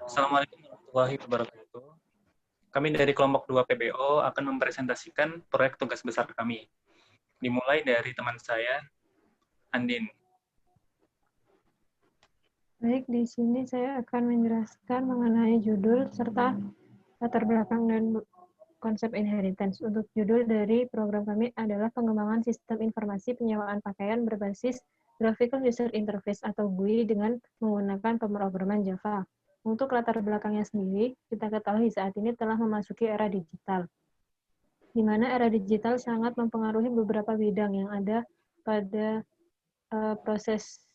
Assalamualaikum warahmatullahi wabarakatuh. Kami dari kelompok 2 PBO akan mempresentasikan proyek tugas besar kami. Dimulai dari teman saya, Andin. Baik, di sini saya akan menjelaskan mengenai judul serta latar belakang dan konsep inheritance. Untuk judul dari program kami adalah pengembangan sistem informasi penyewaan pakaian berbasis Graphical User Interface atau GUI dengan menggunakan pemrograman Java. Untuk latar belakangnya sendiri, kita ketahui saat ini telah memasuki era digital, di mana era digital sangat mempengaruhi beberapa bidang yang ada pada proses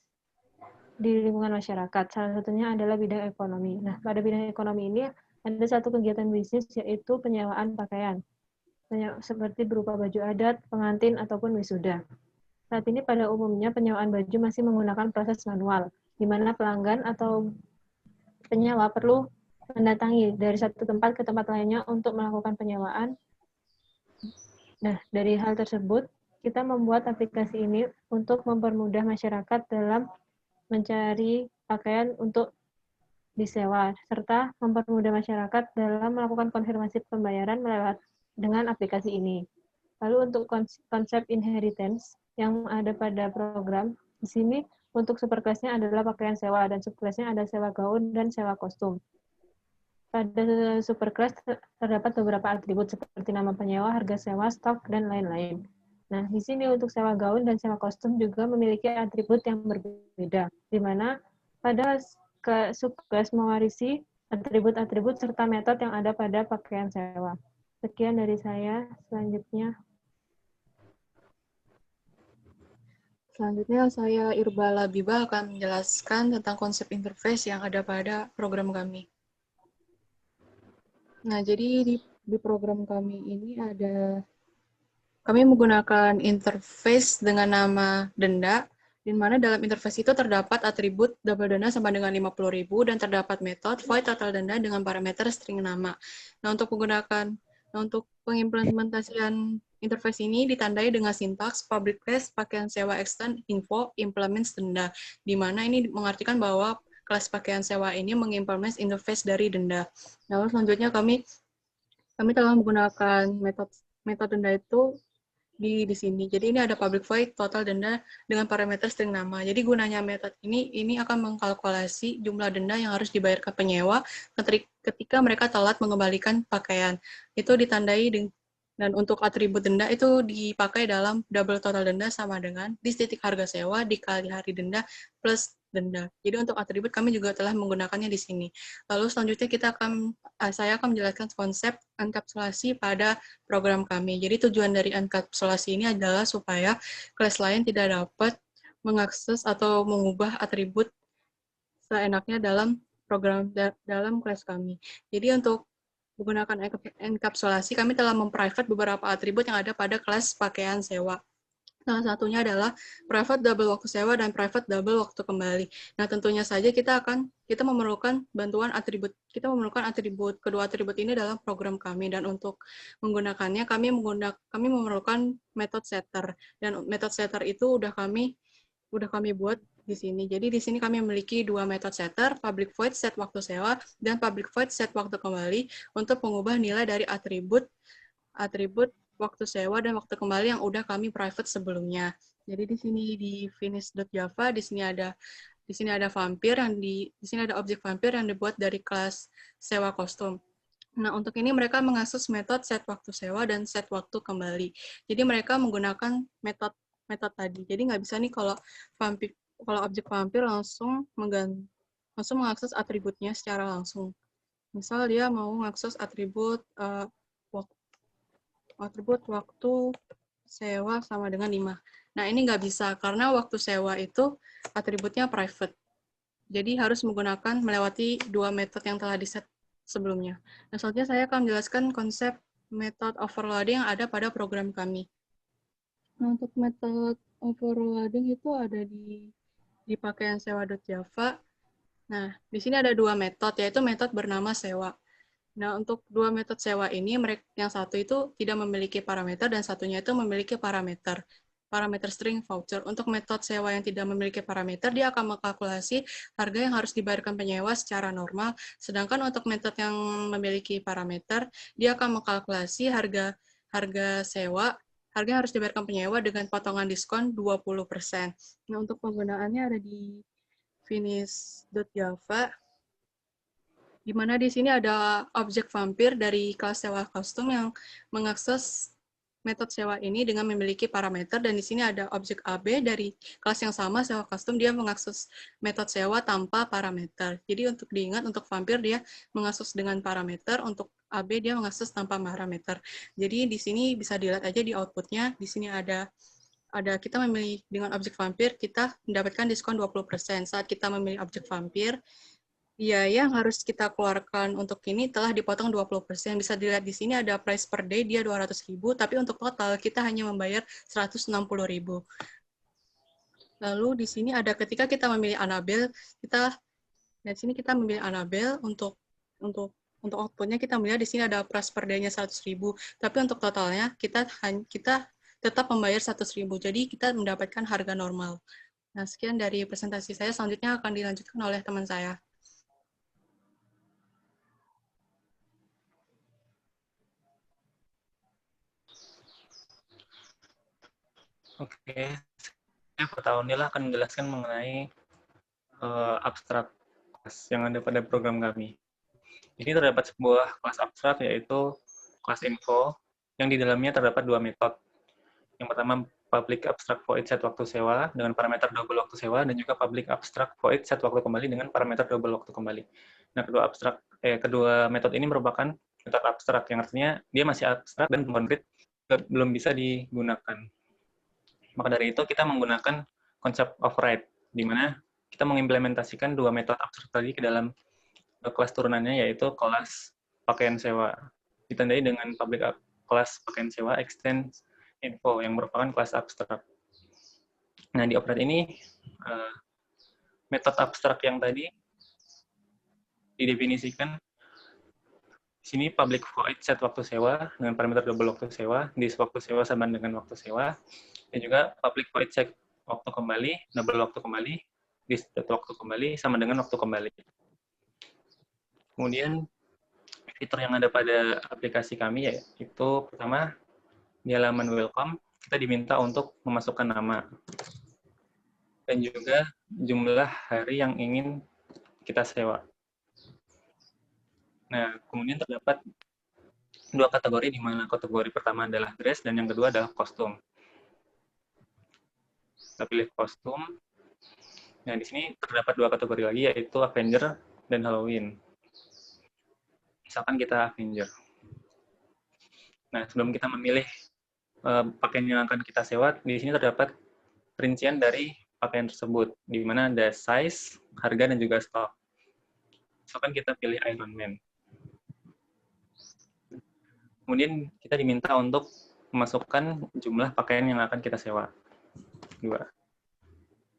di lingkungan masyarakat. Salah satunya adalah bidang ekonomi. Nah, pada bidang ekonomi ini ada satu kegiatan bisnis yaitu penyewaan pakaian, seperti berupa baju adat, pengantin, ataupun wisuda. Saat ini pada umumnya penyewaan baju masih menggunakan proses manual, di mana pelanggan atau penyewa perlu mendatangi dari satu tempat ke tempat lainnya untuk melakukan penyewaan. Nah, dari hal tersebut, kita membuat aplikasi ini untuk mempermudah masyarakat dalam mencari pakaian untuk disewa, serta mempermudah masyarakat dalam melakukan konfirmasi pembayaran dengan aplikasi ini. Lalu untuk konsep inheritance yang ada pada program, di sini untuk superclass-nya adalah pakaian sewa, dan subclass-nya ada sewa gaun dan sewa kostum. Pada superclass terdapat beberapa atribut seperti nama penyewa, harga sewa, stok, dan lain-lain. Nah, di sini untuk sewa gaun dan sewa kostum juga memiliki atribut yang berbeda, di mana pada subclass mewarisi atribut-atribut serta metode yang ada pada pakaian sewa. Sekian dari saya. Selanjutnya, saya Irba Labiba akan menjelaskan tentang konsep interface yang ada pada program kami. Nah, jadi di program kami ini kami menggunakan interface dengan nama denda, di mana dalam interface itu terdapat atribut double denda sama dengan 50.000 dan terdapat metode void total denda dengan parameter string nama. Nah, untuk pengimplementasian interface ini ditandai dengan sintaks public class pakaian sewa extend info implements denda, di mana ini mengartikan bahwa kelas pakaian sewa ini mengimplement interface dari denda. Lalu selanjutnya kami telah menggunakan metode denda itu di sini. Jadi ini ada public void total denda dengan parameter string nama. Jadi gunanya metode ini akan mengkalkulasi jumlah denda yang harus dibayar ke penyewa ketika mereka telat mengembalikan pakaian. Itu ditandai dan untuk atribut denda itu dipakai dalam double total denda sama dengan titik harga sewa dikali hari denda plus denda. Jadi untuk atribut kami juga telah menggunakannya di sini. Lalu selanjutnya saya akan menjelaskan konsep enkapsulasi pada program kami. Jadi tujuan dari enkapsulasi ini adalah supaya kelas lain tidak dapat mengakses atau mengubah atribut seenaknya dalam kelas kami. Jadi untuk menggunakan enkapsulasi, kami telah memprivate beberapa atribut yang ada pada kelas pakaian sewa. Salah satunya adalah private double waktu sewa dan private double waktu kembali. Nah, tentunya saja kita memerlukan bantuan atribut. Kita memerlukan kedua atribut ini dalam program kami, dan untuk menggunakannya kami memerlukan method setter, dan method setter itu udah kami buat di sini. Jadi di sini kami memiliki dua metode setter, public void set waktu sewa dan public void set waktu kembali untuk mengubah nilai dari atribut waktu sewa dan waktu kembali yang udah kami private sebelumnya. Jadi di sini di finish.java di sini ada vampir di sini ada objek vampir yang dibuat dari kelas sewa kostum. Nah, untuk ini mereka mengakses metode set waktu sewa dan set waktu kembali. Jadi mereka menggunakan metode tadi. Jadi nggak bisa nih kalau objek vampir langsung mengakses atributnya secara langsung. Misal dia mau mengakses atribut waktu sewa sama dengan 5. Nah, ini nggak bisa karena waktu sewa itu atributnya private. Jadi harus melewati dua metode yang telah diset sebelumnya. Nah, selanjutnya saya akan menjelaskan konsep metode overloading yang ada pada program kami. Nah, untuk metode overloading itu ada di pakaian sewa.java. Nah, di sini ada dua metode, yaitu metode bernama sewa. Nah, untuk dua metode sewa ini, yang satu itu tidak memiliki parameter dan satunya itu memiliki parameter. parameter string voucher. Untuk metode sewa yang tidak memiliki parameter, dia akan mengkalkulasi harga yang harus dibayarkan penyewa secara normal. Sedangkan untuk metode yang memiliki parameter, dia akan mengkalkulasi harga sewa, harga yang harus dibayarkan penyewa dengan potongan diskon 20%. Nah, untuk penggunaannya ada di finish.java, di mana di sini ada objek vampir dari kelas sewa kostum yang mengakses metode sewa ini dengan memiliki parameter, dan di sini ada objek AB dari kelas yang sama, sewa kostum, dia mengakses metode sewa tanpa parameter. Jadi untuk diingat, untuk vampir dia mengakses dengan parameter, untuk AB dia mengakses tanpa parameter. Jadi di sini bisa dilihat aja di outputnya, di sini ada kita memilih dengan objek vampir, kita mendapatkan diskon 20%. Saat kita memilih objek vampir, biaya yang harus kita keluarkan untuk ini telah dipotong 20%. Bisa dilihat di sini ada price per day, dia 200.000, tapi untuk total kita hanya membayar 160.000. Lalu di sini ada ketika kita memilih Annabelle, di sini kita memilih Annabelle untuk outputnya kita melihat di sini ada price per day-nya 100.000, tapi untuk totalnya kita tetap membayar 100.000. Jadi kita mendapatkan harga normal. Nah, sekian dari presentasi saya. Selanjutnya akan dilanjutkan oleh teman saya. Oke, saya Fatahunillah akan menjelaskan mengenai abstrak kelas yang ada pada program kami. Ini terdapat sebuah kelas abstrak, yaitu kelas info, yang di dalamnya terdapat dua metode. Yang pertama, public abstract void set waktu sewa dengan parameter double waktu sewa, dan juga public abstract void set waktu kembali dengan parameter double waktu kembali. Nah, kedua metode ini merupakan metode abstrak, yang artinya dia masih abstrak dan konkret, belum bisa digunakan. Maka dari itu kita menggunakan konsep override, di mana kita mengimplementasikan dua metode abstrak tadi ke dalam kelas turunannya, yaitu kelas pakaian sewa. Ditandai dengan public kelas pakaian sewa extend info yang merupakan kelas abstrak. Nah, di override ini metode abstrak yang tadi didefinisikan di sini public void set waktu sewa dengan parameter double waktu sewa, dis waktu sewa sama dengan waktu sewa, dan juga public void set waktu kembali, double waktu kembali, dis waktu kembali sama dengan waktu kembali. Kemudian fitur yang ada pada aplikasi kami yaitu pertama, di halaman welcome kita diminta untuk memasukkan nama dan juga jumlah hari yang ingin kita sewa. Nah, kemudian terdapat dua kategori, di mana kategori pertama adalah dress dan yang kedua adalah kostum. Kita pilih kostum. Nah, di sini terdapat dua kategori lagi, yaitu Avenger dan Halloween. Misalkan kita Avenger. Nah, sebelum kita memilih pakaian yang akan kita sewa, di sini terdapat rincian dari pakaian tersebut, di mana ada size, harga, dan juga stok. Misalkan kita pilih Iron Man. Kemudian kita diminta untuk memasukkan jumlah pakaian yang akan kita sewa. 2.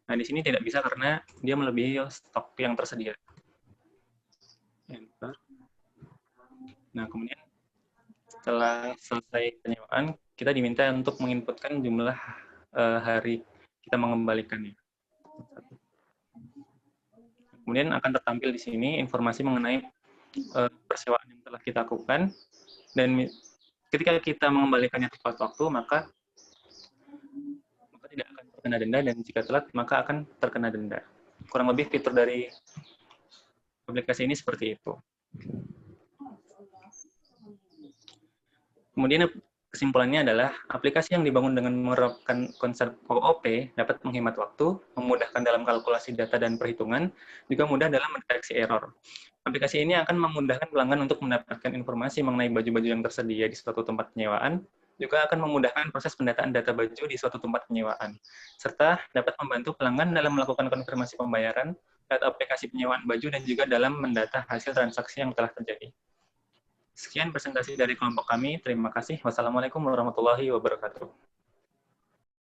Nah, di sini tidak bisa karena dia melebihi stok yang tersedia. Enter. Nah, kemudian setelah selesai penyewaan, kita diminta untuk menginputkan jumlah hari kita mengembalikannya. Kemudian akan tertampil di sini informasi mengenai persewaan yang telah kita lakukan, dan ketika kita mengembalikannya tepat waktu, maka tidak akan terkena denda, dan jika telat, maka akan terkena denda. Kurang lebih fitur dari aplikasi ini seperti itu. Kemudian kesimpulannya adalah aplikasi yang dibangun dengan menerapkan konsep OOP dapat menghemat waktu, memudahkan dalam kalkulasi data dan perhitungan, juga mudah dalam mendeteksi error. Aplikasi ini akan memudahkan pelanggan untuk mendapatkan informasi mengenai baju-baju yang tersedia di suatu tempat penyewaan, juga akan memudahkan proses pendataan data baju di suatu tempat penyewaan, serta dapat membantu pelanggan dalam melakukan konfirmasi pembayaran lewat aplikasi penyewaan baju dan juga dalam mendata hasil transaksi yang telah terjadi. Sekian presentasi dari kelompok kami. Terima kasih. Wassalamualaikum warahmatullahi wabarakatuh.